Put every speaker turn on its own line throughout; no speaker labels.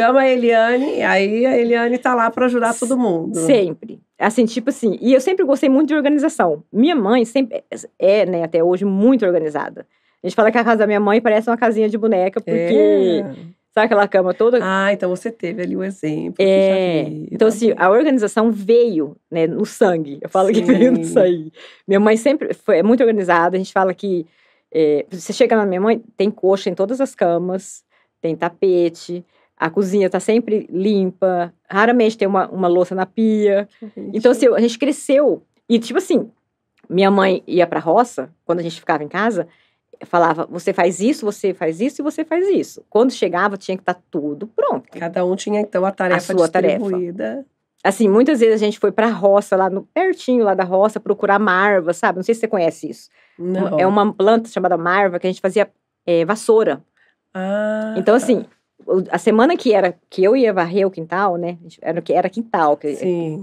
Chama a Eliane, aí a Eliane tá lá para ajudar todo mundo.
Sempre. Assim, tipo assim, e eu sempre gostei muito de organização. Minha mãe sempre né, até hoje, muito organizada. A gente fala que a casa da minha mãe parece uma casinha de boneca, porque... Sabe aquela cama toda?
Ah, então você teve ali o exemplo. Que já vi,
Então,
tá
assim,
bom.
a organização veio, né, no sangue. Eu falo que veio no sangue. Minha mãe sempre foi muito organizada. A gente fala que... você chega na minha mãe, tem coxa em todas as camas, tem tapete, a cozinha tá sempre limpa, raramente tem uma louça na pia. Então, assim, a gente cresceu. E, tipo assim, minha mãe ia pra roça, quando a gente ficava em casa... falava, você faz isso e você faz isso. Quando chegava, tinha que estar tudo pronto.
Cada um tinha, então, a tarefa distribuída.
Assim, muitas vezes a gente foi pra roça, pertinho lá da roça, procurar marva, sabe? Não sei se você conhece isso.
Não.
É uma planta chamada marva que a gente fazia vassoura.
Ah,
então, assim, a semana que eu ia varrer o quintal, né? Era quintal,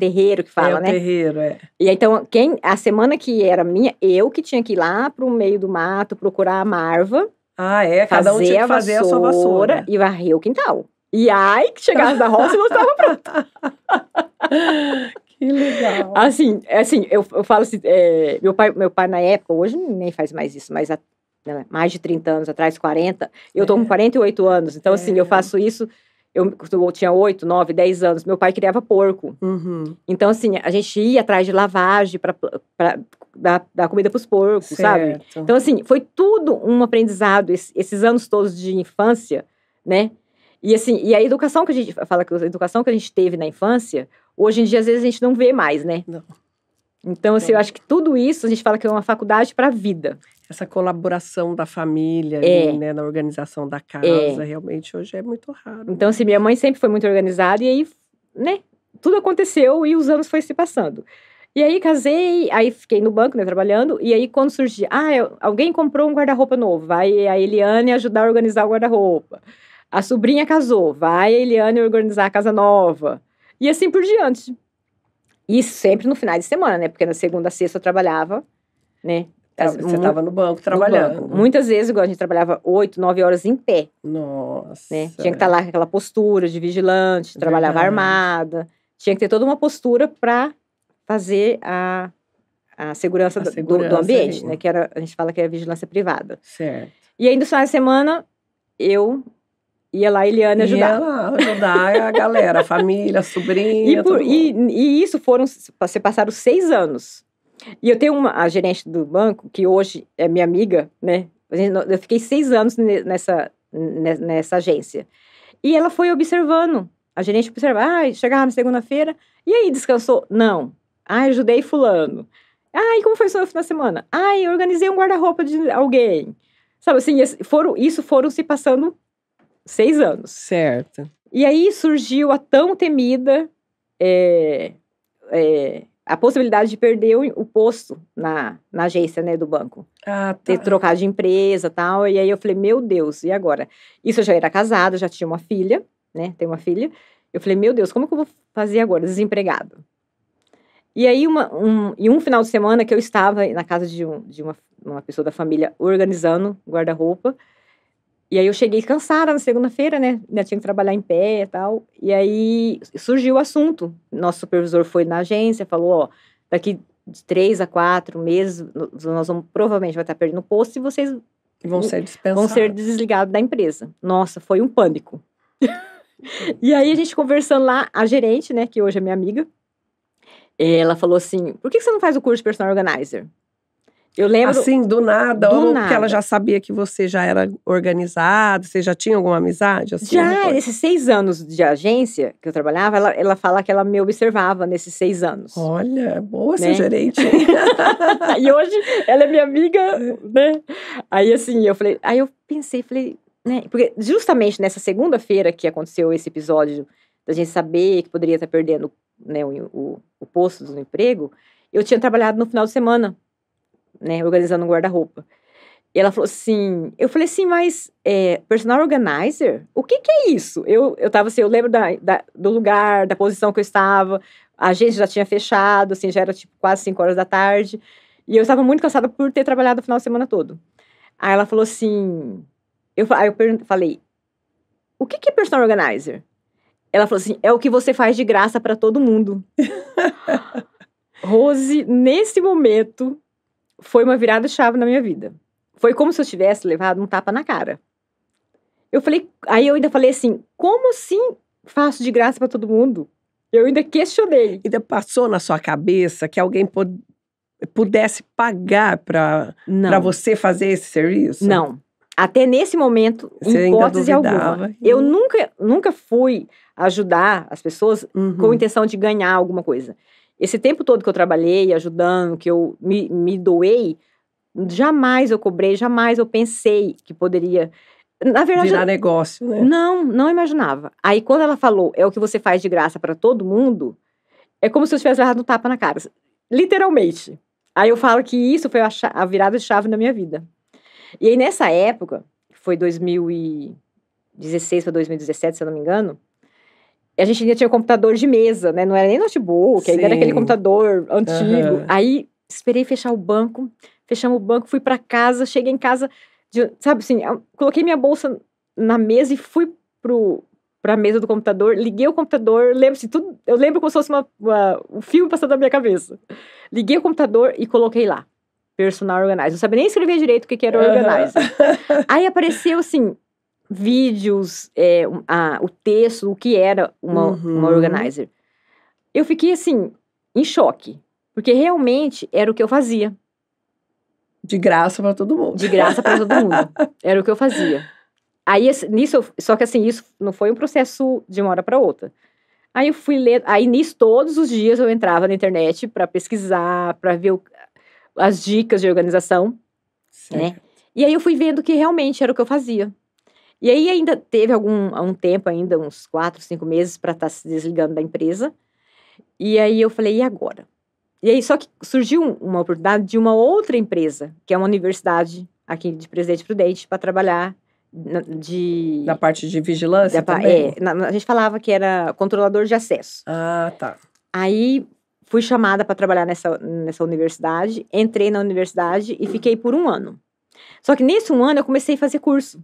terreiro que fala, né?
Terreiro,
E então, a semana que era minha, eu que tinha que ir lá pro meio do mato, procurar a marva.
Cada um tinha que fazer a sua vassoura.
E varrer o quintal. E aí, que chegasse da roça, não estava pronta.
Que legal.
Assim eu falo assim, meu pai na época, hoje nem faz mais isso, mas mais de 30 anos atrás, 40, eu tô com 48 anos, então assim, eu faço isso, eu tinha 8, 9, 10 anos, meu pai criava porco. Então assim, a gente ia atrás de lavagem para dar comida para os porcos, sabe? Então assim, foi tudo um aprendizado, esses anos todos de infância, né? E assim, e a educação que a gente fala, que a educação que a gente teve na infância, hoje em dia às vezes a gente não vê mais, né?
Não.
Então assim, eu acho que tudo isso a gente fala que é uma faculdade para a vida.
Essa colaboração da família, ali, né, na organização da casa, realmente hoje é muito raro.
Então assim, minha mãe sempre foi muito organizada e aí, né, tudo aconteceu e os anos foi se passando. E aí casei, aí fiquei no banco, né, trabalhando, e aí quando surgia, alguém comprou um guarda-roupa novo, vai a Eliane ajudar a organizar o guarda-roupa. A sobrinha casou, vai a Eliane organizar a casa nova. E assim por diante. Isso sempre no final de semana, né? Porque na segunda a sexta eu trabalhava, né?
Você estava no banco trabalhando.
No banco. Muitas vezes, igual a gente trabalhava 8, 9 horas em pé.
Nossa.
Né? Tinha que estar lá com aquela postura de vigilante, trabalhava armada. Tinha que ter toda uma postura para fazer a segurança, do ambiente, né? Que a gente fala que é a vigilância privada.
Certo.
E aí, no final de semana, eu ia lá, Eliane, ajudar.
Ia lá ajudar a galera, a família, a sobrinha,
e isso se passaram 6 anos. E eu tenho a gerente do banco, que hoje é minha amiga, né? Eu fiquei 6 anos nessa agência. E ela foi observando. A gerente observava, chegava na segunda-feira, e aí, descansou? Não. Ajudei fulano. E como foi o seu final de semana? Eu organizei um guarda-roupa de alguém. Sabe assim, isso foram se passando 6 anos.
Certo.
E aí surgiu a tão temida a possibilidade de perder o posto na agência, né, do banco. Ter trocado de empresa e tal. E aí eu falei, meu Deus, e agora? Isso eu já era casada, já tinha uma filha, né? Tenho uma filha. Eu falei, meu Deus, como que eu vou fazer agora, desempregado? E aí, um final de semana que eu estava na casa de uma pessoa da família organizando guarda-roupa. E aí eu cheguei cansada na segunda-feira, né? Ainda tinha que trabalhar em pé e tal. E aí surgiu o assunto. Nosso supervisor foi na agência, falou, daqui de 3 a 4 meses, nós provavelmente vai estar perdendo o posto e vocês
vão ser dispensados.
Vão ser desligados da empresa. Nossa, foi um pânico. E aí a gente conversando lá, a gerente, né, que hoje é minha amiga, ela falou assim, por que você não faz o curso de personal organizer? Eu lembro...
Assim, do nada? Porque ela já sabia que você já era organizada? Você já tinha alguma amizade? Assim,
já, nesses 6 anos de agência que eu trabalhava, ela fala que ela me observava nesses 6 anos.
Olha, boa essa gerente.
E hoje ela é minha amiga, né? Aí assim, eu pensei, né? Porque justamente nessa segunda-feira que aconteceu esse episódio da gente saber que poderia estar perdendo, né, o posto do emprego, eu tinha trabalhado no final de semana, né, organizando um guarda-roupa. E ela falou assim, eu falei assim, mas personal organizer? O que é isso? Eu tava assim, eu lembro do lugar, da posição que eu estava, a agência já tinha fechado, assim, já era tipo quase 5 horas da tarde, e eu estava muito cansada por ter trabalhado o final de semana todo. Aí ela falou assim, aí eu falei, o que é personal organizer? Ela falou assim, é o que você faz de graça para todo mundo. Rose, nesse momento, foi uma virada de chave na minha vida. Foi como se eu tivesse levado um tapa na cara. Aí eu ainda falei assim, como assim faço de graça para todo mundo? Eu ainda questionei.
Ainda passou na sua cabeça que alguém pudesse pagar para você fazer esse serviço?
Não. Até nesse momento, em hipótese alguma. Eu nunca fui ajudar as pessoas com intenção de ganhar alguma coisa. Esse tempo todo que eu trabalhei, ajudando, que eu me doei, jamais eu cobrei, jamais eu pensei que poderia... Na verdade,
virar negócio, né?
Não imaginava. Aí, quando ela falou, é o que você faz de graça para todo mundo, é como se eu tivesse errado um tapa na cara. Literalmente. Aí eu falo que isso foi a virada de chave na minha vida. E aí, nessa época, que foi 2016 para 2017, se eu não me engano, a gente ainda tinha computador de mesa, né? Não era nem notebook, ainda era aquele computador antigo. Aí, esperei fechar o banco, fechamos o banco, fui para casa, cheguei em casa... sabe assim, coloquei minha bolsa na mesa e fui pra mesa do computador, liguei o computador, eu lembro como se fosse um filme passando na minha cabeça. Liguei o computador e coloquei lá, Personal Organizer. Não sabia nem escrever direito o que era Organizer. Aí apareceu, assim, vídeos, o texto, o que era uma Organizer. Eu fiquei, assim, em choque, porque realmente era o que eu fazia.
De graça para todo mundo.
De graça para todo mundo. Era o que eu fazia. Aí, só que assim, isso não foi um processo de uma hora para outra. Aí eu fui ler, aí nisso todos os dias eu entrava na internet para pesquisar, para ver as dicas de organização, né? E aí eu fui vendo que realmente era o que eu fazia. E aí ainda teve um tempo ainda, uns 4, 5 meses para estar se desligando da empresa. E aí eu falei, e agora? E aí, só que surgiu uma oportunidade de uma outra empresa, que é uma universidade aqui de Presidente Prudente, para trabalhar
na parte de vigilância também?
A gente falava que era controlador de acesso.
Ah, tá.
Aí, fui chamada para trabalhar nessa universidade, entrei na universidade e fiquei por 1 ano. Só que nesse 1 ano eu comecei a fazer curso.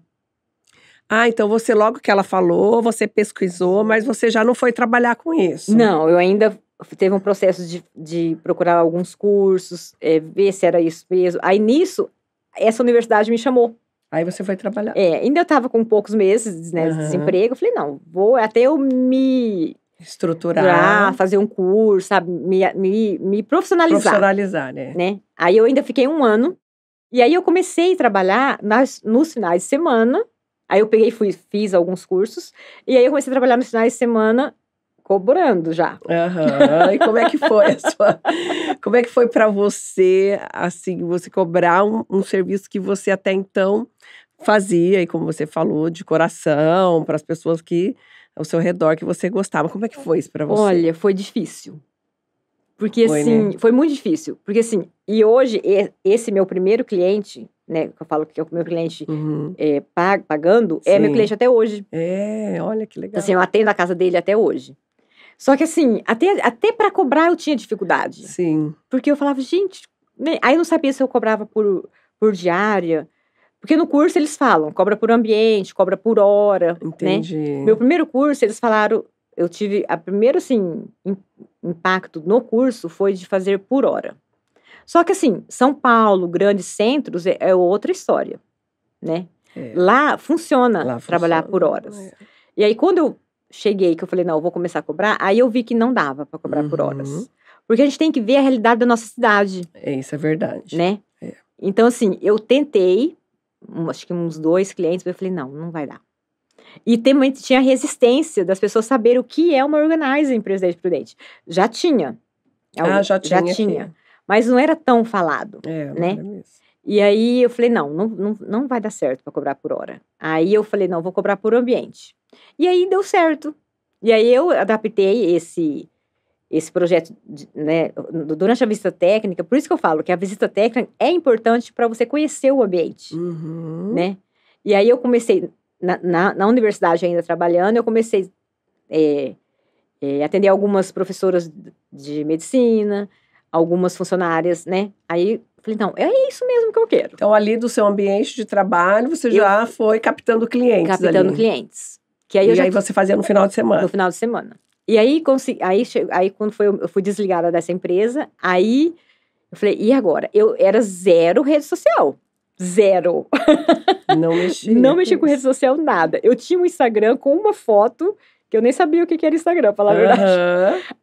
Ah, então você, logo que ela falou, você pesquisou, mas você já não foi trabalhar com isso?
Não, eu ainda... Teve um processo de procurar alguns cursos, ver se era isso mesmo. Aí, nisso, essa universidade me chamou.
Aí você foi trabalhar.
Ainda estava com poucos meses, né, de desemprego. Eu falei, não, vou até eu me...
estruturar,
fazer um curso, sabe? Me profissionalizar.
Profissionalizar, né?
Aí, eu ainda fiquei 1 ano. E aí, eu comecei a trabalhar nos finais de semana. Aí, eu peguei e fiz alguns cursos. E aí, eu comecei a trabalhar nos finais de semana... cobrando já.
E como é que foi como é que foi para você, assim, você cobrar um serviço que você até então fazia, e como você falou, de coração, para as pessoas ao seu redor que você gostava. Como é que foi isso para você?
Olha, foi difícil. Porque, assim, né? Foi muito difícil. Porque, assim, e hoje, esse meu primeiro cliente, né, que eu falo que é o meu cliente pagando, é meu cliente até hoje.
Olha que legal.
Então, assim, eu atendo a casa dele até hoje. Só que, assim, até para cobrar eu tinha dificuldade.
Sim.
Porque eu falava, gente... Né? Aí eu não sabia se eu cobrava por diária. Porque no curso eles falam, cobra por ambiente, cobra por hora.
Entendi.
Né? Meu primeiro curso, eles falaram... Eu tive... A primeiro, assim, impacto no curso foi de fazer por hora. Só que, assim, São Paulo, grandes centros, é outra história, né? Lá funciona trabalhar por horas. E aí, quando eu cheguei, que eu falei, não, eu vou começar a cobrar, aí eu vi que não dava para cobrar por horas. Porque a gente tem que ver a realidade da nossa cidade.
Isso é verdade.
Né? Então, assim, eu tentei, acho que uns 2 clientes, mas eu falei, não vai dar. E também tinha resistência das pessoas saberem o que é uma organizer em Presidente Prudente. Já tinha.
Já tinha.
Mas não era tão falado, né?
Era mesmo.
E aí eu falei, não vai dar certo para cobrar por hora. Aí eu falei, não, vou cobrar por ambiente. E aí deu certo. E aí eu adaptei esse projeto, né, durante a visita técnica. Por isso que eu falo que a visita técnica é importante para você conhecer o ambiente, né? E aí eu comecei, na universidade ainda trabalhando, eu comecei a atender algumas professoras de medicina, algumas funcionárias, né? Aí falei, não, é isso mesmo que eu quero.
Então, ali do seu ambiente de trabalho, você já foi captando clientes.
Captando clientes. Que aí
aí você fazia no final de semana?
No final de semana. E aí, quando eu fui desligada dessa empresa, aí eu falei, e agora? Eu era zero rede social. Zero.
Não mexia.
Não mexia com rede social, nada. Eu tinha um Instagram com uma foto, que eu nem sabia o que era Instagram, pra falar a verdade.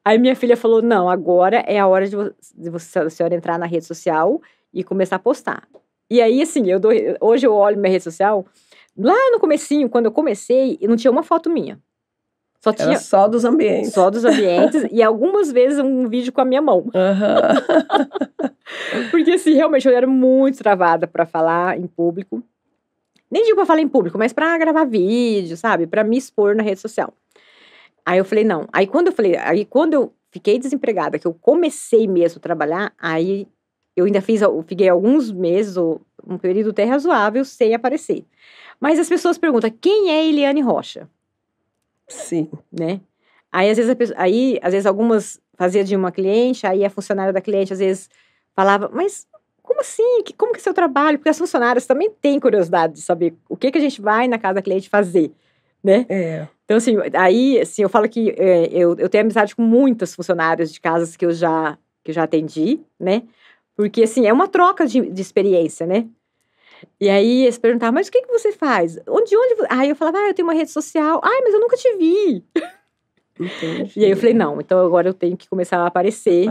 Aí minha filha falou, não, agora é a hora de a senhora entrar na rede social e começar a postar. E aí, assim, hoje eu olho minha rede social, lá no comecinho, quando eu comecei, não tinha uma foto minha.
Era só dos ambientes.
Só dos ambientes e algumas vezes um vídeo com a minha mão. Porque, assim, realmente eu era muito travada para falar em público. Nem digo para falar em público, mas para gravar vídeo, sabe? Para me expor na rede social. Aí eu falei, não. Aí quando eu fiquei desempregada, que eu comecei mesmo a trabalhar, aí eu ainda fiquei alguns meses, um período até razoável, sem aparecer. Mas as pessoas perguntam, quem é Eliane Rocha?
Sim.
Né? Aí, às vezes, algumas fazia de uma cliente, aí a funcionária da cliente, às vezes, falava, mas como assim? Como que é seu trabalho? Porque as funcionárias também têm curiosidade de saber o que a gente vai na casa da cliente fazer, né? Então, assim, aí, assim, eu falo que eu tenho amizade com muitas funcionárias de casas que eu já atendi, né? Porque, assim, é uma troca de experiência, né? E aí, eles perguntavam, mas o que você faz? Onde? Aí eu falava, eu tenho uma rede social. Mas eu nunca te vi.
Entendi.
E aí eu falei, não, então agora eu tenho que começar a aparecer.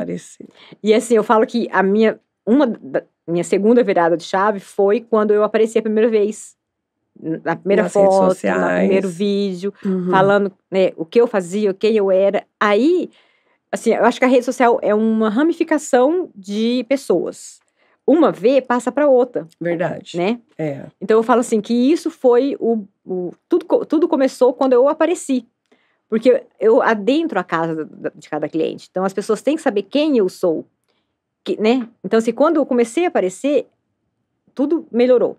E assim, eu falo que minha segunda virada de chave foi quando eu apareci a primeira vez. Na primeira foto, no primeiro vídeo, falando, né, o que eu fazia, quem eu era. Aí, assim, eu acho que a rede social é uma ramificação de pessoas. Uma vê, passa para outra.
Verdade.
Né? Então eu falo assim, que isso foi tudo começou quando eu apareci. Porque eu adentro a casa de cada cliente. Então as pessoas têm que saber quem eu sou. Né? Então, assim, quando eu comecei a aparecer, tudo melhorou.